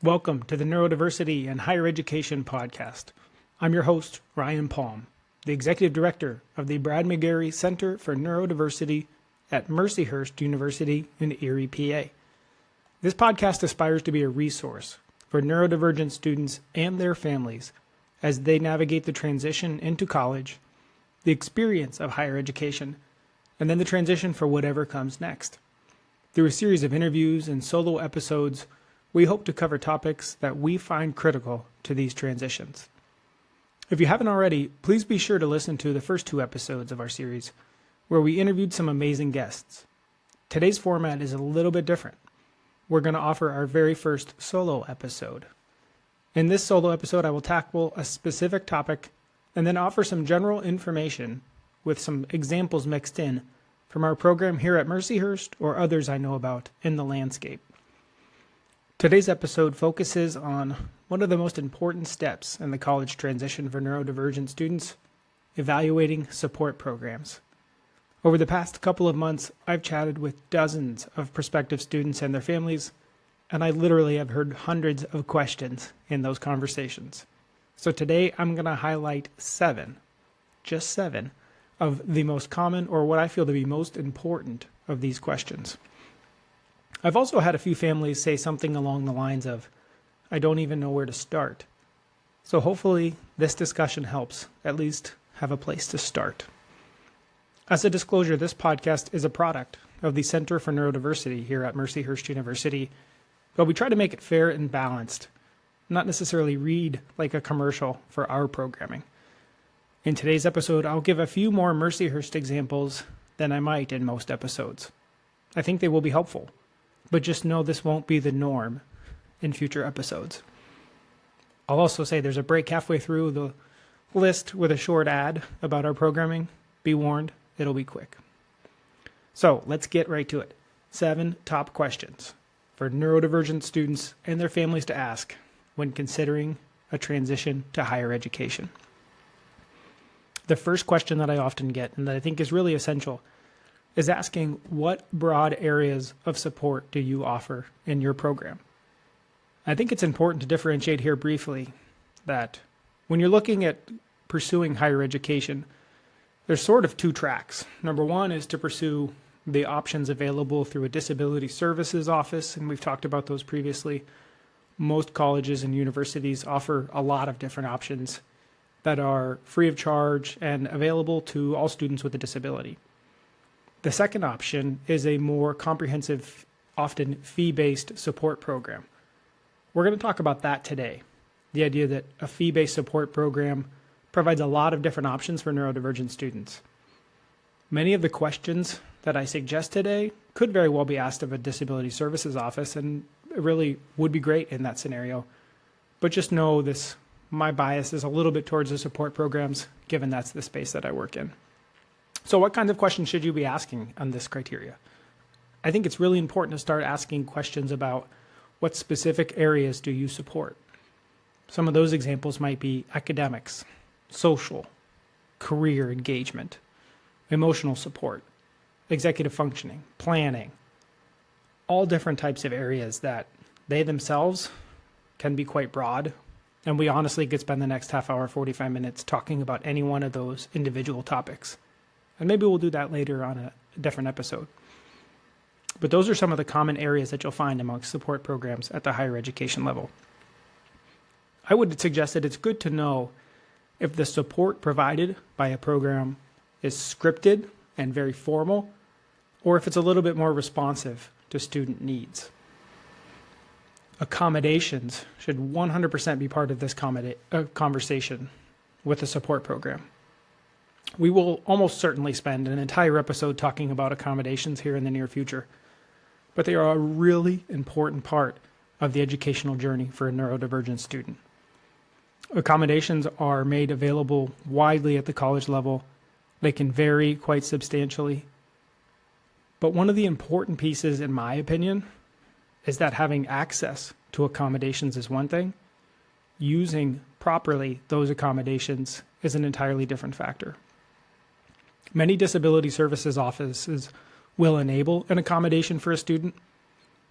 Welcome to the Neurodiversity and Higher Education podcast. I'm your host, Ryan Palm, the Executive Director of the McGarry Center for Neurodiversity at Mercyhurst University in Erie, PA. This podcast aspires to be a resource for neurodivergent students and their families as they navigate the transition into college, the experience of higher education, and then the transition for whatever comes next. Through a series of interviews and solo episodes, we hope to cover topics that we find critical to these transitions. If you haven't already, please be sure to listen to the first two episodes of our series, where we interviewed some amazing guests. Today's format is a little bit different. We're going to offer our very first solo episode. In this solo episode, I will tackle a specific topic and then offer some general information with some examples mixed in from our program here at Mercyhurst or others I know about in the landscape. Today's episode focuses on one of the most important steps in the college transition for neurodivergent students, evaluating support programs. Over the past couple of months, I've chatted with dozens of prospective students and their families, and I literally have heard hundreds of questions in those conversations. So today I'm going to highlight just seven, of the most common or what I feel to be most important of these questions. I've also had a few families say something along the lines of, I don't even know where to start. So hopefully this discussion helps at least have a place to start. As a disclosure, this podcast is a product of the Center for Neurodiversity here at Mercyhurst University, but we try to make it fair and balanced, not necessarily read like a commercial for our programming. In today's episode, I'll give a few more Mercyhurst examples than I might in most episodes. I think they will be helpful. But just know this won't be the norm in future episodes. I'll also say there's a break halfway through the list with a short ad about our programming. Be warned, it'll be quick. So let's get right to it. 7 top questions for neurodivergent students and their families to ask when considering a transition to higher education. The first question that I often get, and that I think is really essential, is asking what broad areas of support do you offer in your program? I think it's important to differentiate here briefly that when you're looking at pursuing higher education, there's sort of 2 tracks. Number 1 is to pursue the options available through a disability services office, and we've talked about those previously. Most colleges and universities offer a lot of different options that are free of charge and available to all students with a disability. The second option is a more comprehensive, often fee-based support program. We're going to talk about that today. The idea that a fee-based support program provides a lot of different options for neurodivergent students. Many of the questions that I suggest today could very well be asked of a disability services office, and it really would be great in that scenario. But just know this, my bias is a little bit towards the support programs, given that's the space that I work in. So what kinds of questions should you be asking on this criteria? I think it's really important to start asking questions about what specific areas do you support. Some of those examples might be academics, social, career engagement, emotional support, executive functioning, planning, all different types of areas that they themselves can be quite broad. And we honestly could spend the next half hour, 45 minutes talking about any one of those individual topics. And maybe we'll do that later on a different episode. But those are some of the common areas that you'll find amongst support programs at the higher education level. I would suggest that it's good to know if the support provided by a program is scripted and very formal, or if it's a little bit more responsive to student needs. Accommodations should 100% be part of this conversation with a support program. We will almost certainly spend an entire episode talking about accommodations here in the near future, but they are a really important part of the educational journey for a neurodivergent student. Accommodations are made available widely at the college level. They can vary quite substantially. But one of the important pieces, in my opinion, is that having access to accommodations is one thing. Using properly those accommodations is an entirely different factor. Many disability services offices will enable an accommodation for a student,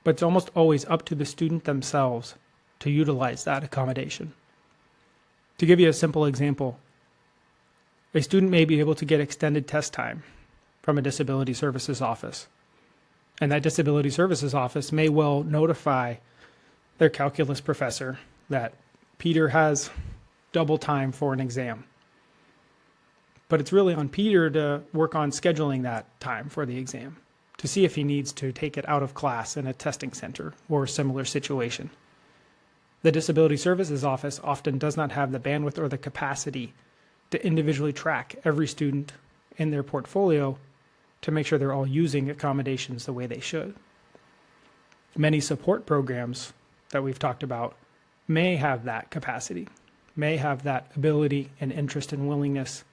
but it's almost always up to the student themselves to utilize that accommodation. To give you a simple example, a student may be able to get extended test time from a disability services office. And that disability services office may well notify their calculus professor that Peter has double time for an exam. But it's really on Peter to work on scheduling that time for the exam, to see if he needs to take it out of class in a testing center or a similar situation. The disability services office often does not have the bandwidth or the capacity to individually track every student in their portfolio to make sure they're all using accommodations the way they should. Many support programs that we've talked about may have that capacity, may have that ability and interest and willingness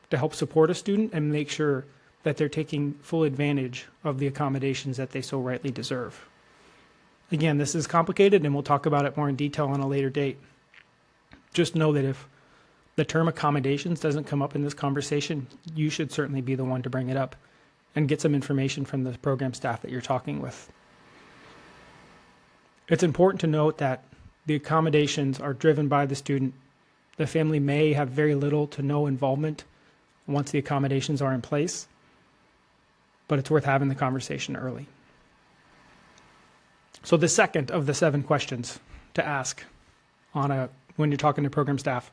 to help support a student and make sure that they're taking full advantage of the accommodations that they so rightly deserve. Again, this is complicated and we'll talk about it more in detail on a later date. Just know that if the term accommodations doesn't come up in this conversation, you should certainly be the one to bring it up and get some information from the program staff that you're talking with. It's important to note that the accommodations are driven by the student. The family may have very little to no involvement once the accommodations are in place, but it's worth having the conversation early. So the second of the 7 questions to ask when you're talking to program staff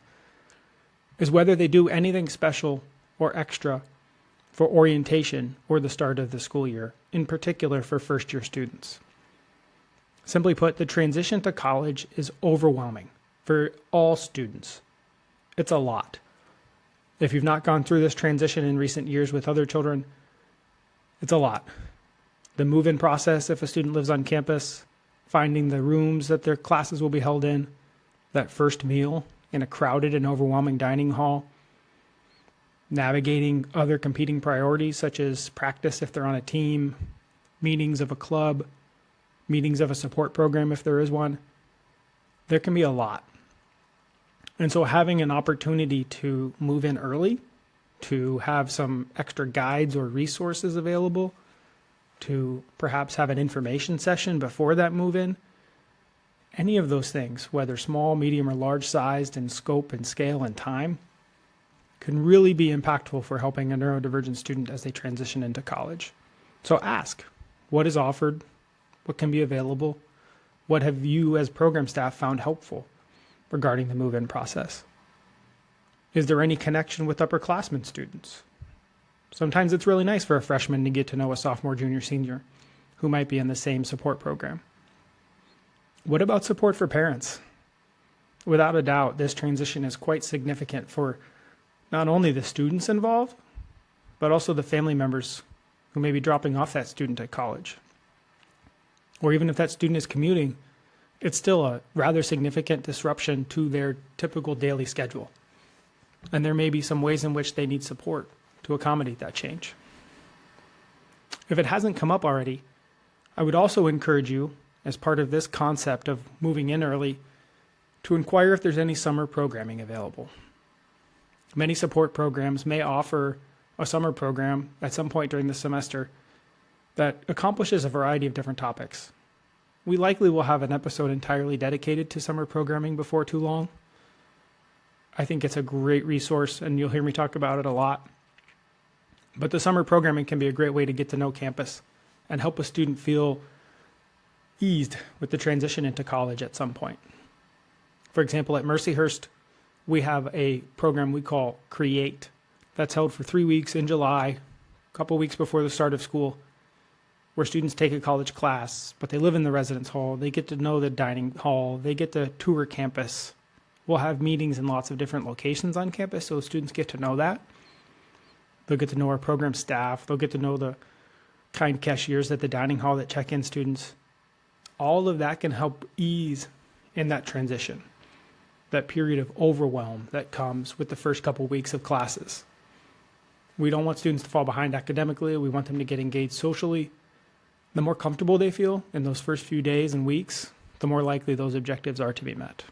is whether they do anything special or extra for orientation or the start of the school year, in particular for first-year students. Simply put, the transition to college is overwhelming for all students. It's a lot. If you've not gone through this transition in recent years with other children, it's a lot. The move-in process, if a student lives on campus, finding the rooms that their classes will be held in, that first meal in a crowded and overwhelming dining hall, navigating other competing priorities such as practice if they're on a team, meetings of a club, meetings of a support program if there is one. There can be a lot. And so having an opportunity to move in early, to have some extra guides or resources available, to perhaps have an information session before that move in, any of those things, whether small, medium, or large sized in scope and scale and time, can really be impactful for helping a neurodivergent student as they transition into college. So ask, what is offered? What can be available? What have you as program staff found helpful regarding the move-in process? Is there any connection with upperclassmen students? Sometimes it's really nice for a freshman to get to know a sophomore, junior, senior who might be in the same support program. What about support for parents? Without a doubt, this transition is quite significant for not only the students involved, but also the family members who may be dropping off that student at college. Or even if that student is commuting, it's still a rather significant disruption to their typical daily schedule. And there may be some ways in which they need support to accommodate that change. If it hasn't come up already, I would also encourage you, as part of this concept of moving in early, to inquire if there's any summer programming available. Many support programs may offer a summer program at some point during the semester that accomplishes a variety of different topics. We likely will have an episode entirely dedicated to summer programming before too long. I think it's a great resource, and you'll hear me talk about it a lot. But the summer programming can be a great way to get to know campus and help a student feel eased with the transition into college at some point. For example, at Mercyhurst, we have a program we call Create that's held for 3 weeks in July, a couple weeks before the start of school, where students take a college class, but they live in the residence hall. They get to know the dining hall. They get to tour campus. We'll have meetings in lots of different locations on campus, so students get to know that. They'll get to know our program staff. They'll get to know the kind cashiers at the dining hall that check in students. All of that can help ease in that transition, that period of overwhelm that comes with the first couple weeks of classes. We don't want students to fall behind academically. We want them to get engaged socially. The more comfortable they feel in those first few days and weeks, the more likely those objectives are to be met.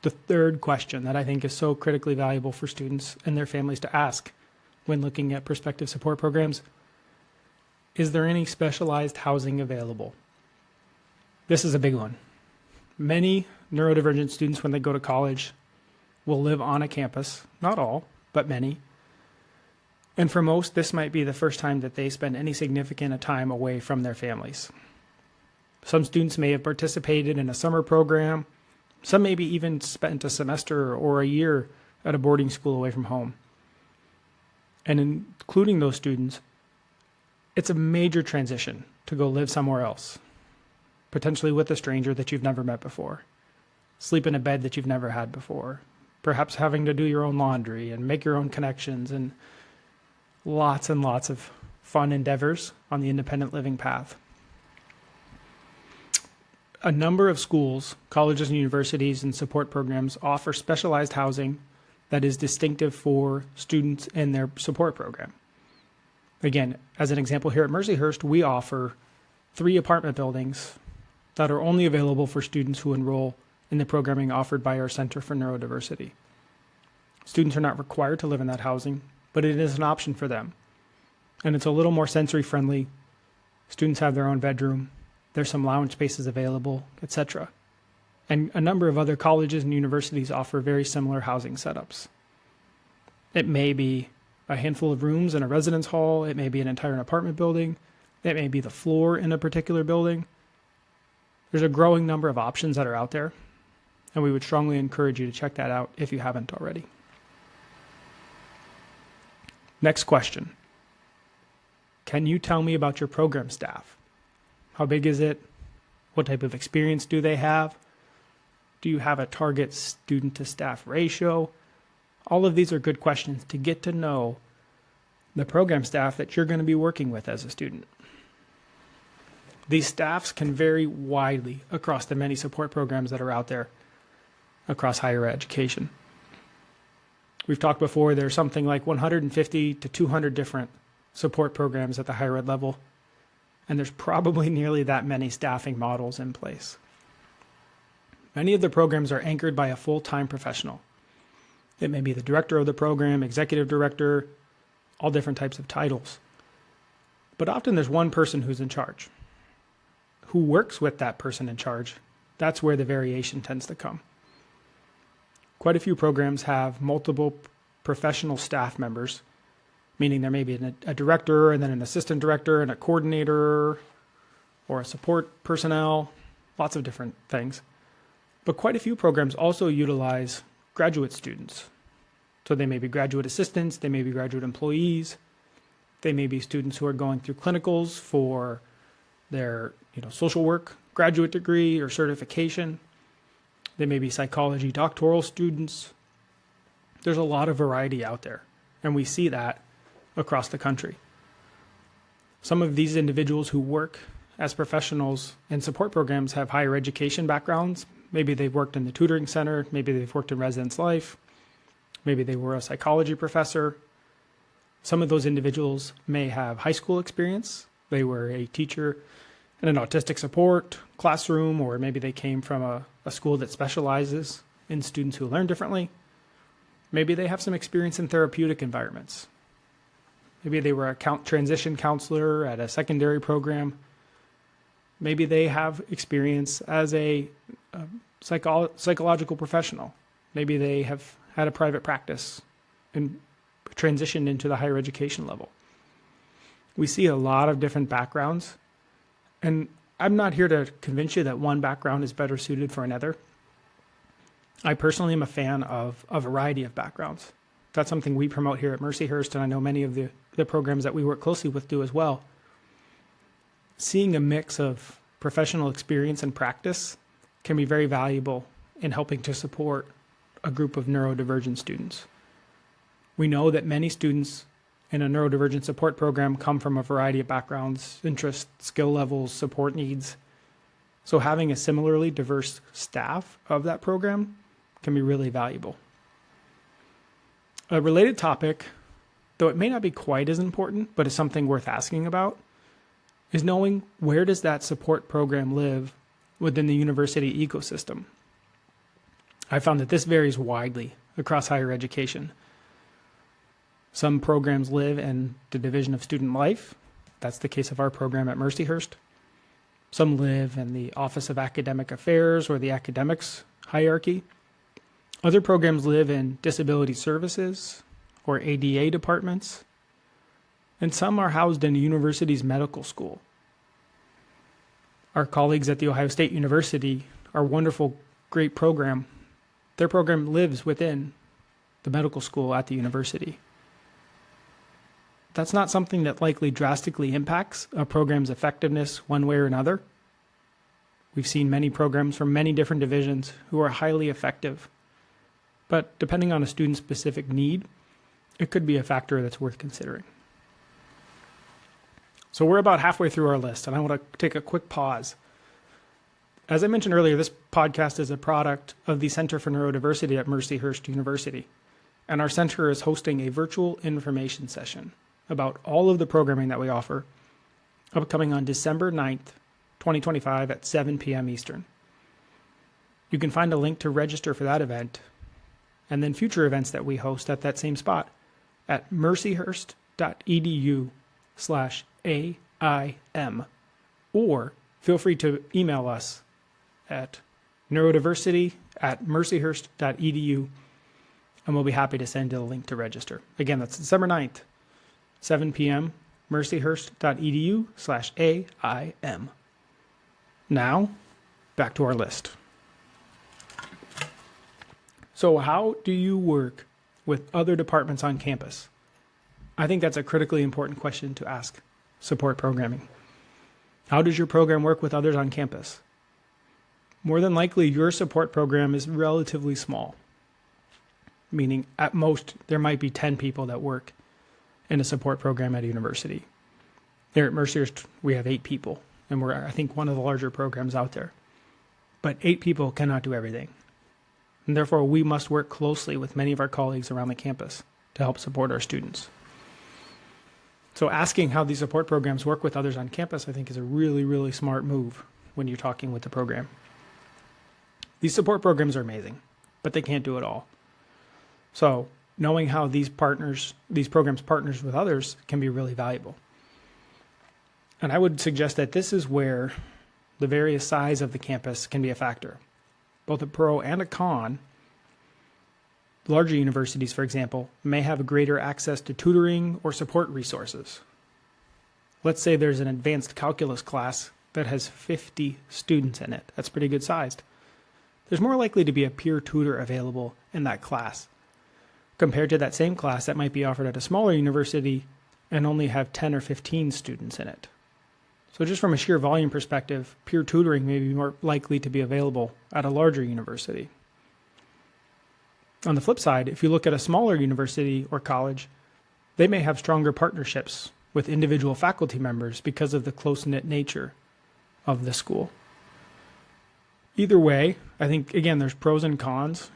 The third question that I think is so critically valuable for students and their families to ask when looking at prospective support programs: is there any specialized housing available? This is a big one. Many neurodivergent students, when they go to college, will live on a campus. Not all, but many. And for most, this might be the first time that they spend any significant time away from their families. Some students may have participated in a summer program. Some maybe even spent a semester or a year at a boarding school away from home. And including those students, it's a major transition to go live somewhere else, potentially with a stranger that you've never met before, sleep in a bed that you've never had before, perhaps having to do your own laundry and make your own connections, and lots of fun endeavors on the independent living path. A number of schools, colleges and universities, and support programs offer specialized housing that is distinctive for students in their support program. Again, as an example, here at Mercyhurst, we offer 3 apartment buildings that are only available for students who enroll in the programming offered by our Center for Neurodiversity. Students are not required to live in that housing, but it is an option for them. And it's a little more sensory friendly. Students have their own bedroom. There's some lounge spaces available, etc. And a number of other colleges and universities offer very similar housing setups. It may be a handful of rooms in a residence hall. It may be an entire apartment building. It may be the floor in a particular building. There's a growing number of options that are out there, and we would strongly encourage you to check that out if you haven't already. Next question. Can you tell me about your program staff? How big is it? What type of experience do they have? Do you have a target student to staff ratio? All of these are good questions to get to know the program staff that you're going to be working with as a student. These staffs can vary widely across the many support programs that are out there across higher education. We've talked before, there's something like 150 to 200 different support programs at the higher ed level, and there's probably nearly that many staffing models in place. Many of the programs are anchored by a full-time professional. It may be the director of the program, executive director, all different types of titles. But often there's one person who's in charge. Who works with that person in charge? That's where the variation tends to come. Quite a few programs have multiple professional staff members, meaning there may be a director and then an assistant director and a coordinator or a support personnel, lots of different things. But quite a few programs also utilize graduate students. So they may be graduate assistants, they may be graduate employees, they may be students who are going through clinicals for their social work graduate degree or certification. They may be psychology doctoral students. There's a lot of variety out there, and we see that across the country. Some of these individuals who work as professionals in support programs have higher education backgrounds. Maybe they've worked in the tutoring center, maybe they've worked in residence life, maybe they were a psychology professor. Some of those individuals may have high school experience. They were a teacher in an autistic support classroom, or maybe they came from a school that specializes in students who learn differently. Maybe they have some experience in therapeutic environments. Maybe they were a transition counselor at a secondary program. Maybe they have experience as a psychological professional. Maybe they have had a private practice and transitioned into the higher education level. We see a lot of different backgrounds, and I'm not here to convince you that one background is better suited for another. I personally am a fan of a variety of backgrounds. That's something we promote here at Mercyhurst, and I know many of the programs that we work closely with do as well. Seeing a mix of professional experience and practice can be very valuable in helping to support a group of neurodivergent students. We know that many students in a neurodivergent support program come from a variety of backgrounds, interests, skill levels, support needs. So having a similarly diverse staff of that program can be really valuable. A related topic, though it may not be quite as important, but is something worth asking about, is knowing where does that support program live within the university ecosystem. I found that this varies widely across higher education. Some programs live in the Division of Student Life. That's the case of our program at Mercyhurst. Some live in the Office of Academic Affairs or the academics hierarchy. Other programs live in disability services or ADA departments. And some are housed in a university's medical school. Our colleagues at The Ohio State University, our wonderful, great program, their program lives within the medical school at the university. That's not something that likely drastically impacts a program's effectiveness one way or another. We've seen many programs from many different divisions who are highly effective. But depending on a student's specific need, it could be a factor that's worth considering. So we're about halfway through our list, and I want to take a quick pause. As I mentioned earlier, this podcast is a product of the Center for Neurodiversity at Mercyhurst University, and our center is hosting a virtual information session about all of the programming that we offer, upcoming on December 9th, 2025 at 7 p.m. Eastern. You can find a link to register for that event, and then future events that we host at that same spot at mercyhurst.edu/AIM, or feel free to email us at neurodiversity@mercyhurst.edu, and we'll be happy to send you the link to register. Again, that's December 9th, 7 p.m., mercyhurst.edu/AIM. Now, back to our list. So how do you work with other departments on campus? I think that's a critically important question to ask support programming. How does your program work with others on campus? More than likely, your support program is relatively small, meaning at most there might be 10 people that work in a support program at a university. Here at Mercyhurst, we have 8 people, and we're, I think, one of the larger programs out there. But 8 people cannot do everything. And therefore, we must work closely with many of our colleagues around the campus to help support our students. So asking how these support programs work with others on campus, I think, is a really, really smart move when you're talking with the program. These support programs are amazing, but they can't do it all. So knowing how these programs partners with others can be really valuable. And I would suggest that this is where the various size of the campus can be a factor, both a pro and a con. Larger universities, for example, may have greater access to tutoring or support resources. Let's say there's an advanced calculus class that has 50 students in it. That's pretty good sized. There's more likely to be a peer tutor available in that class, compared to that same class that might be offered at a smaller university and only have 10 or 15 students in it. So just from a sheer volume perspective, peer tutoring may be more likely to be available at a larger university. On the flip side, if you look at a smaller university or college, they may have stronger partnerships with individual faculty members because of the close-knit nature of the school. Either way, I think, again, there's pros and cons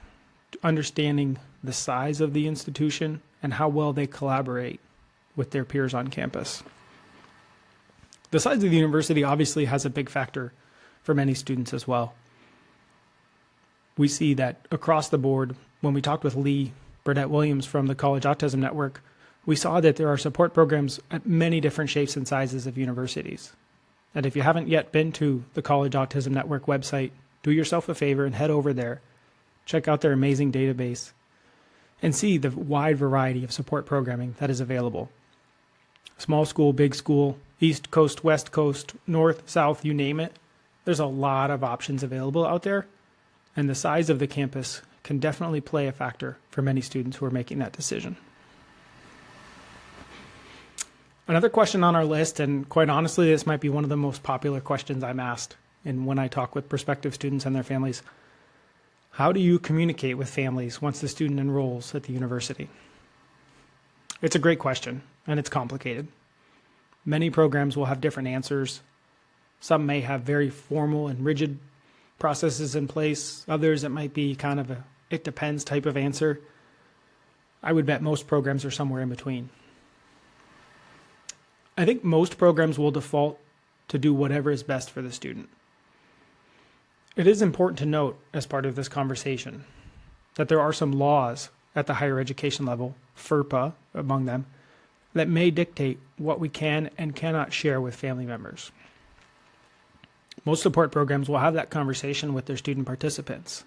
to understanding the size of the institution and how well they collaborate with their peers on campus. The size of the university obviously has a big factor for many students as well. We see that across the board, when we talked with Lee Burnett-Williams from the College Autism Network, we saw that there are support programs at many different shapes and sizes of universities. And if you haven't yet been to the College Autism Network website, do yourself a favor and head over there, check out their amazing database, and see the wide variety of support programming that is available. Small school, big school, East Coast, West Coast, North, South, you name it. There's a lot of options available out there, and the size of the campus can definitely play a factor for many students who are making that decision. Another question on our list, and quite honestly, this might be one of the most popular questions I'm asked and when I talk with prospective students and their families. How do you communicate with families once the student enrolls at the university? It's a great question, and it's complicated. Many programs will have different answers. Some may have very formal and rigid processes in place. Others, it might be kind of a it depends type of answer. I would bet most programs are somewhere in between. I think most programs will default to do whatever is best for the student. It is important to note, as part of this conversation, that there are some laws at the higher education level, FERPA among them, that may dictate what we can and cannot share with family members. Most support programs will have that conversation with their student participants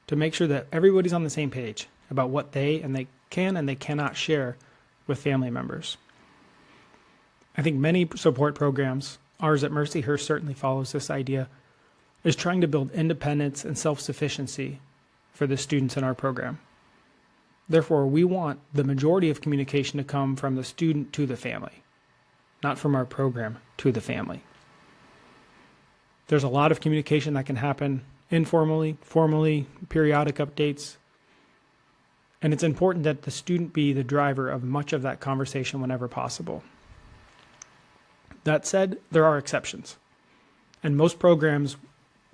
to make sure that everybody's on the same page about what they can and they cannot share with family members. I think many support programs, ours at Mercyhurst certainly follows this idea, is trying to build independence and self-sufficiency for the students in our program. Therefore, we want the majority of communication to come from the student to the family, not from our program to the family. There's a lot of communication that can happen informally, formally, periodic updates, and it's important that the student be the driver of much of that conversation whenever possible. That said, there are exceptions, and most programs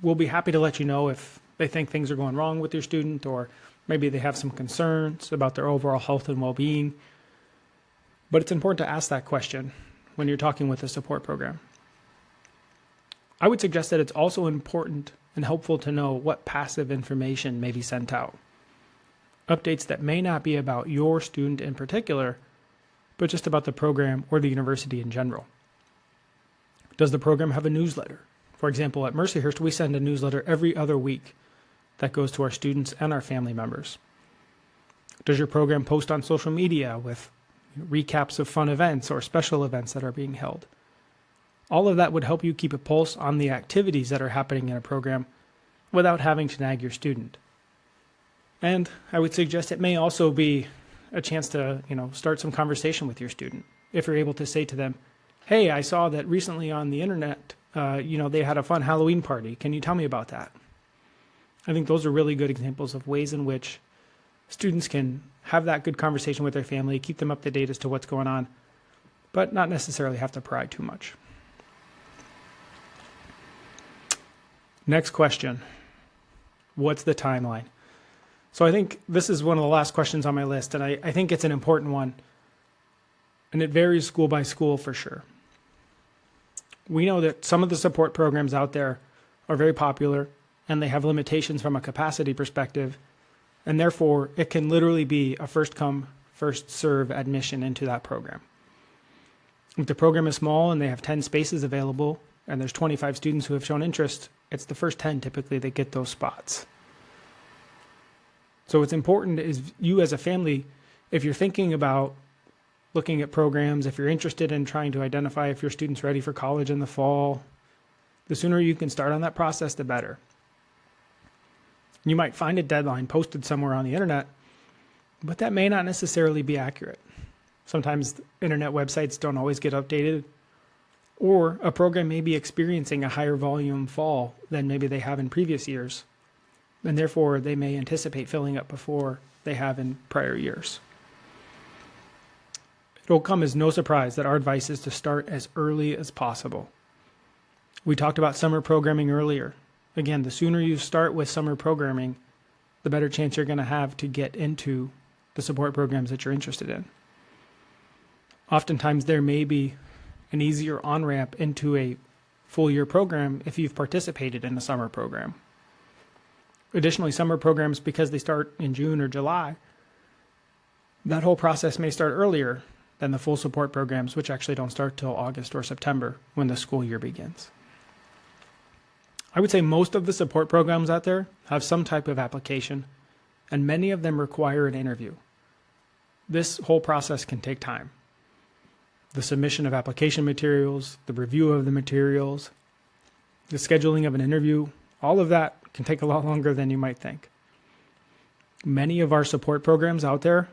will be happy to let you know if they think things are going wrong with your student, or maybe they have some concerns about their overall health and well-being. But it's important to ask that question when you're talking with a support program. I would suggest that it's also important and helpful to know what passive information may be sent out. Updates that may not be about your student in particular, but just about the program or the university in general. Does the program have a newsletter? For example, at Mercyhurst, we send a newsletter every other week that goes to our students and our family members. Does your program post on social media with recaps of fun events or special events that are being held? All of that would help you keep a pulse on the activities that are happening in a program without having to nag your student. And I would suggest it may also be a chance to, start some conversation with your student. If you're able to say to them, hey, I saw that recently on the internet, they had a fun Halloween party. Can you tell me about that? I think those are really good examples of ways in which students can have that good conversation with their family, keep them up to date as to what's going on, but not necessarily have to pry too much. Next question. What's the timeline? So I think this is one of the last questions on my list, and I think it's an important one, and it varies school by school for sure. We know that some of the support programs out there are very popular, and they have limitations from a capacity perspective, and therefore it can literally be a first come, first serve admission into that program. If the program is small and they have 10 spaces available, and there's 25 students who have shown interest, it's the first 10 typically that get those spots. So what's important is you as a family, if you're thinking about looking at programs, if you're interested in trying to identify if your student's ready for college in the fall, the sooner you can start on that process, the better. You might find a deadline posted somewhere on the internet, but that may not necessarily be accurate. Sometimes internet websites don't always get updated, or a program may be experiencing a higher volume fall than maybe they have in previous years, and therefore they may anticipate filling up before they have in prior years. It will come as no surprise that our advice is to start as early as possible. We talked about summer programming earlier. Again, the sooner you start with summer programming, the better chance you're going to have to get into the support programs that you're interested in. Oftentimes there may be an easier on-ramp into a full year program if you've participated in a summer program. Additionally, summer programs, because they start in June or July, that whole process may start earlier than the full support programs, which actually don't start till August or September when the school year begins. I would say most of the support programs out there have some type of application, and many of them require an interview. This whole process can take time. The submission of application materials, the review of the materials, the scheduling of an interview, all of that can take a lot longer than you might think. Many of our support programs out there,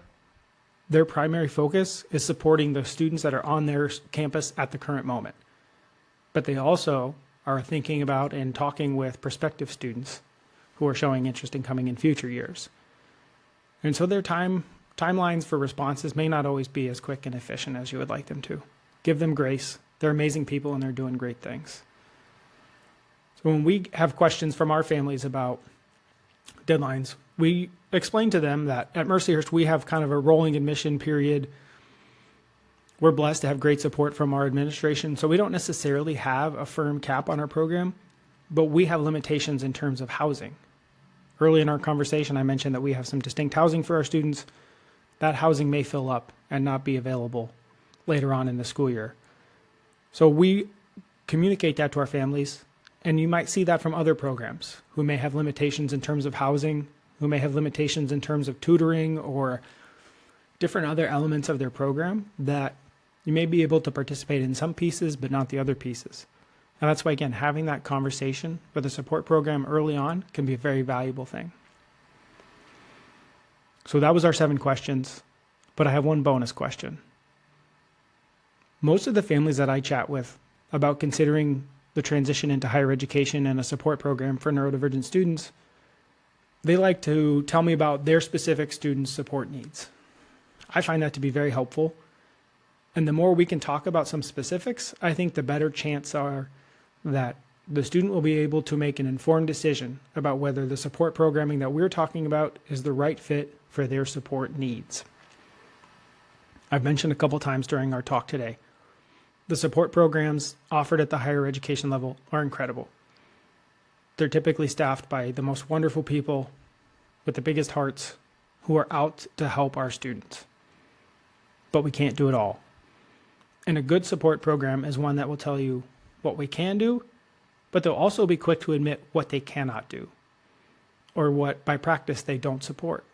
their primary focus is supporting the students that are on their campus at the current moment. But they also are thinking about and talking with prospective students who are showing interest in coming in future years. And so their timelines for responses may not always be as quick and efficient as you would like them to. Give them grace. They're amazing people and they're doing great things. So when we have questions from our families about deadlines, we explain to them that at Mercyhurst we have kind of a rolling admission period. We're blessed to have great support from our administration, so we don't necessarily have a firm cap on our program, but we have limitations in terms of housing. Early in our conversation, I mentioned that we have some distinct housing for our students. That housing may fill up and not be available later on in the school year. So we communicate that to our families, And you might see that from other programs who may have limitations in terms of housing, who may have limitations in terms of tutoring or different other elements of their program that you may be able to participate in some pieces, but not the other pieces. And that's why, again, having that conversation with a support program early on can be a very valuable thing. So that was our 7 questions, but I have one bonus question. Most of the families that I chat with about considering the transition into higher education and a support program for neurodivergent students, they like to tell me about their specific students' support needs. I find that to be very helpful. And the more we can talk about some specifics, I think the better chance are that the student will be able to make an informed decision about whether the support programming that we're talking about is the right fit for their support needs. I've mentioned a couple times during our talk today, the support programs offered at the higher education level are incredible. They're typically staffed by the most wonderful people with the biggest hearts who are out to help our students. But we can't do it all. And a good support program is one that will tell you what we can do, but they'll also be quick to admit what they cannot do or what by practice they don't support.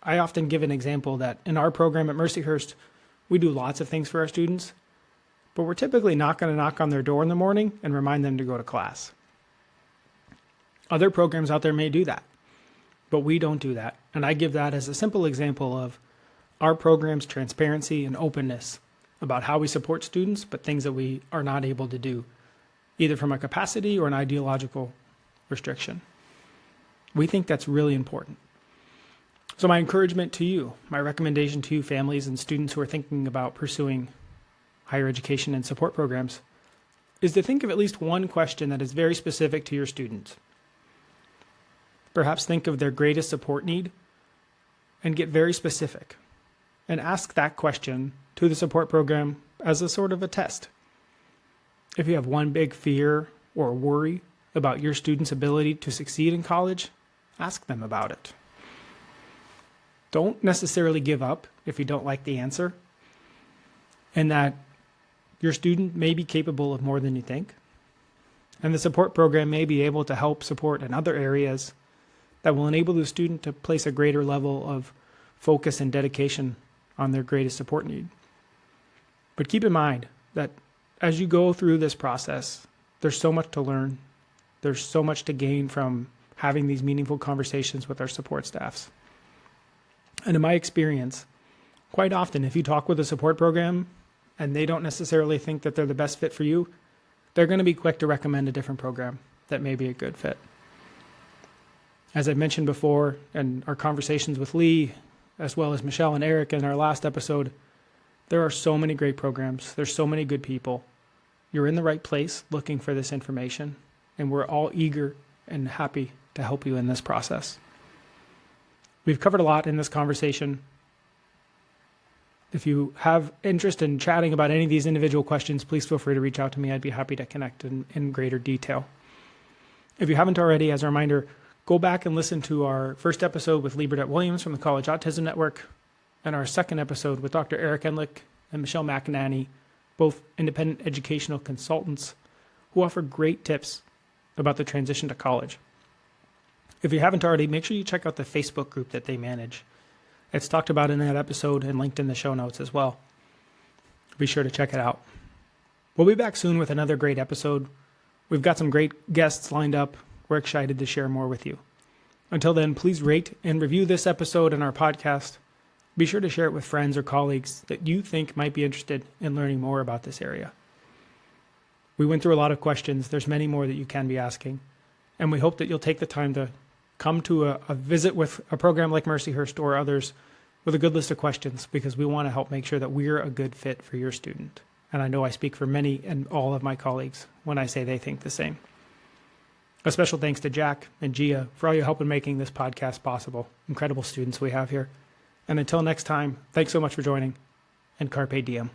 I often give an example that in our program at Mercyhurst, we do lots of things for our students, but we're typically not going to knock on their door in the morning and remind them to go to class. Other programs out there may do that, but we don't do that. And I give that as a simple example of our program's transparency and openness about how we support students, but things that we are not able to do, either from a capacity or an ideological restriction. We think that's really important. So my encouragement to you, my recommendation to you families and students who are thinking about pursuing higher education and support programs, is to think of at least one question that is very specific to your students. Perhaps think of their greatest support need and get very specific and ask that question to the support program as a sort of a test. If you have one big fear or worry about your student's ability to succeed in college, ask them about it. Don't necessarily give up if you don't like the answer, and that your student may be capable of more than you think. And the support program may be able to help support in other areas that will enable the student to place a greater level of focus and dedication on their greatest support need. But keep in mind that as you go through this process, there's so much to learn. There's so much to gain from having these meaningful conversations with our support staffs. And in my experience, quite often, if you talk with a support program and they don't necessarily think that they're the best fit for you, they're going to be quick to recommend a different program that may be a good fit. As I mentioned before, in our conversations with Lee, as well as Michelle and Eric in our last episode, there are so many great programs. There's so many good people. You're in the right place looking for this information, and we're all eager and happy to help you in this process. We've covered a lot in this conversation. If you have interest in chatting about any of these individual questions, please feel free to reach out to me. I'd be happy to connect in greater detail. If you haven't already, as a reminder, go back and listen to our first episode with Lee Burdett Williams from the College Autism Network and our second episode with Dr. Eric Enlick and Michelle McInerney, both independent educational consultants who offer great tips about the transition to college. If you haven't already, make sure you check out the Facebook group that they manage. It's talked about in that episode and linked in the show notes as well. Be sure to check it out. We'll be back soon with another great episode. We've got some great guests lined up. We're excited to share more with you. Until then, please rate and review this episode and our podcast. Be sure to share it with friends or colleagues that you think might be interested in learning more about this area. We went through a lot of questions. There's many more that you can be asking. And we hope that you'll take the time to come to a visit with a program like Mercyhurst or others with a good list of questions, because we want to help make sure that we're a good fit for your student. And I know I speak for many and all of my colleagues when I say they think the same. A special thanks to Jack and Gia for all your help in making this podcast possible. Incredible students we have here. And until next time, thanks so much for joining, and Carpe Diem.